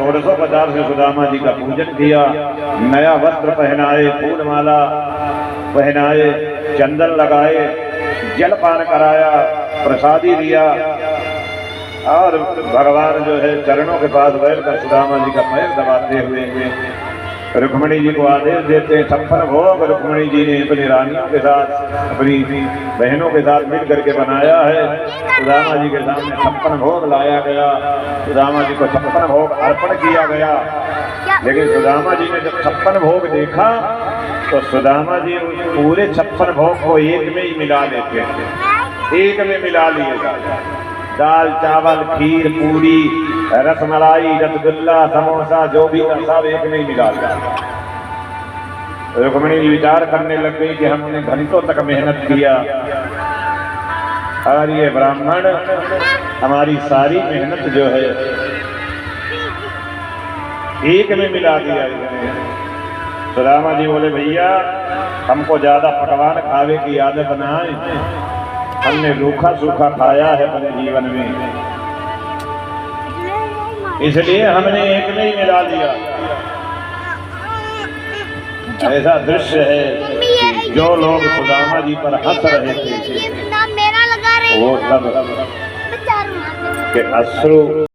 षोडशोपचार से सुदामा जी का पूजन किया, नया वस्त्र पहनाए, फूल माला पहनाए, चंदन लगाए, जलपान कराया, प्रसादी दिया और भगवान जो है चरणों के पास बैठकर सुदामा जी का पैर दबाते हुए रुक्मिणी जी को आदेश देते हैं। 56 भोग रुक्मिणी जी ने अपनी रानियों के साथ, अपनी बहनों के साथ मिल करके बनाया है। सुदामा जी के सामने 56 भोग लाया गया, सुदामा जी को 56 भोग अर्पण किया गया। लेकिन सुदामा जी ने जब 56 भोग देखा तो सुदामा जी उस पूरे 56 भोग को एक में ही मिला लेते थे, एक में मिला लिए जाते। दाल, चावल, खीर, पूरी, रसमलाई, रसगुल्ला, समोसा, जो भी था सब एक में ही मिला दिया। रुक्मिणी जी विचार करने लग गई कि हमने घंटों तक मेहनत किया और ये ब्राह्मण हमारी सारी मेहनत जो है एक में मिला दिया। सुदामा जी बोले, भैया हमको ज्यादा पकवान खावे की आदत ना है, हमने रूखा सूखा खाया है अपने जीवन में, इसलिए हमने एक में ही मिला दिया। ऐसा दृश्य है कि जो लोग सुदामा जी पर हंस रहे थे वो सब के अश्रु